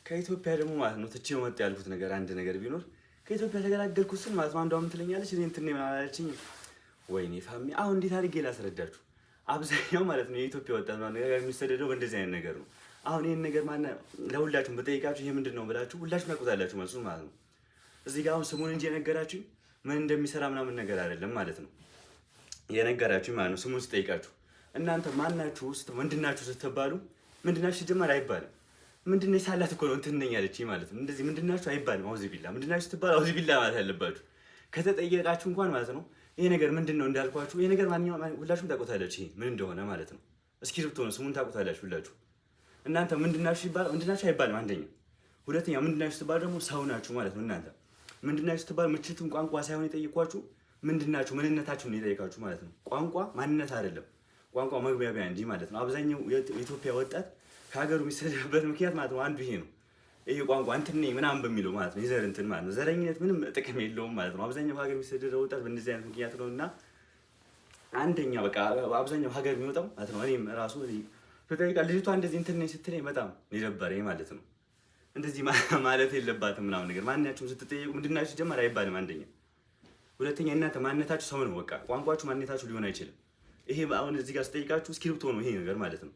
ከኢትዮጵያ ደግሞ ማለት ነው ትቼው መጣ ያልኩት ነገር አንድ ነገር ቢኖር ከኢትዮጵያ ተገላገልኩት ስል ማለት ነው አንዷ ምን ትለኛለች እኔ እንትን ነው አላለችኝ። ወይኔ ፋሚ አሁን እንዴት አድርጌ ላስረዳችሁ? አብዛኛው ማለት ነው የኢትዮጵያ ወጣት ማለት ነው የሚሰደደው በእንደዚህ አይነት ነገር ነው። አሁን ይሄን ነገር ማን ለሁላችሁም በጠይቃችሁ ይሄ ምንድን ነው ብላችሁ ሁላችሁም ታውቁታላችሁ መልሱን ማለት ነው። እዚህ ጋር አሁን ስሙን እንጂ የነገራችሁ ምን እንደሚሰራ ምናምን ነገር አይደለም ማለት ነው የነገራችሁ ማለት ነው። ስሙን ስጠይቃችሁ እናንተ ማናችሁ ውስጥ ምንድናችሁ ስትባሉ ምንድናችሁ ሲጀመር አይባልም። ምንድነው ሳላት እኮ ነው እንትን ነኝ ያለችኝ ማለት ነው። እንደዚህ ምንድናችሁ አይባልም። አውዚ ቢላ ምንድናችሁ ስትባሉ አውዚ ቢላ ማለት ያለባችሁ ከተጠየቃችሁ እንኳን ማለት ነው። ይሄ ነገር ምንድነው እንዳልኳችሁ ይሄ ነገር ማንኛውም ሁላችሁም ታውቁታላችሁ ይሄ ምን እንደሆነ ማለት ነው። እስክሪፕቶ ነው ስሙን ታውቁታላችሁ ሁላችሁ። እናንተ ምንድናችሁ ይባል ምንድናችሁ አይባልም አንደኛ። ሁለተኛ ምንድናችሁ ስትባሉ ደግሞ ሰው ናችሁ ማለት ነው። እናንተ ምንድናችሁ ስትባሉ ምችቱን ቋንቋ ሳይሆን የጠየኳችሁ ምንድናችሁ ምንነታችሁን የጠየቃችሁ ማለት ነው። ቋንቋ ማንነት አይደለም። ቋንቋ መግባቢያ እንጂ ማለት ነው። አብዛኛው የኢትዮጵያ ወጣት ከሀገሩ የሚሰደድበት ምክንያት ማለት ነው አንዱ ይሄ ነው። ይሄ ቋንቋ እንትን ነኝ ምናምን በሚለው ማለት ነው የዘር እንትን ማለት ነው። ዘረኝነት ምንም ጥቅም የለውም ማለት ነው። አብዛኛው ሀገር የሚሰደደው ወጣት በእንደዚህ አይነት ምክንያት ነው እና አንደኛ በቃ አብዛኛው ሀገር የሚወጣው ማለት ነው። እኔም ራሱ ተጠይቃ ልጅቷ እንደዚህ እንትን ነኝ ስትለኝ በጣም የደበረኝ ማለት ነው። እንደዚህ ማለት የለባትም ምናምን ነገር ማንኛችሁም ስትጠየቁ ምንድናችሁ ጀመር አይባልም አንደኛ። ሁለተኛ እናንተ ማንነታችሁ ሰው ነው በቃ ቋንቋችሁ ማንነታችሁ ሊሆን አይችልም። ይሄ አሁን እዚህ ጋር ስጠይቃችሁ እስክሪፕቶ ነው ይሄ ነገር ማለት ነው።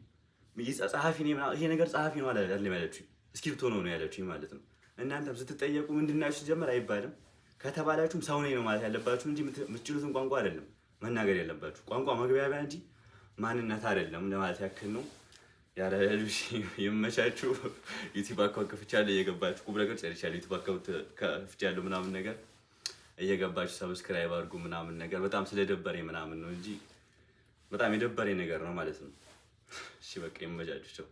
ጸሐፊ ነኝ ይሄ ነገር ጸሐፊ ነው አይደለም ያለችኝ እስክሪፕቶ ነው ያለችኝ ማለት ነው። እናንተም ስትጠየቁ ምንድናችሁ ሲጀመር አይባልም። ከተባላችሁም ሰው ነኝ ነው ማለት ያለባችሁ እንጂ የምትችሉትን ቋንቋ አይደለም መናገር ያለባችሁ። ቋንቋ መግባቢያ እንጂ ማንነት አይደለም ለማለት ያክል ነው። ያረልሽ ይመቻችሁ። ዩቲዩብ አካውንት ከፍቻለሁ እየገባችሁ ቁም ነገር ጨርሻለሁ። ዩቲዩብ አካውንት ከፍቻለሁ ምናምን ነገር እየገባችሁ ሰብስክራይብ አድርጉ ምናምን ነገር በጣም ስለደበረኝ ምናምን ነው እንጂ በጣም የደበረኝ ነገር ነው ማለት ነው። እሺ በቃ ይመቻችሁ።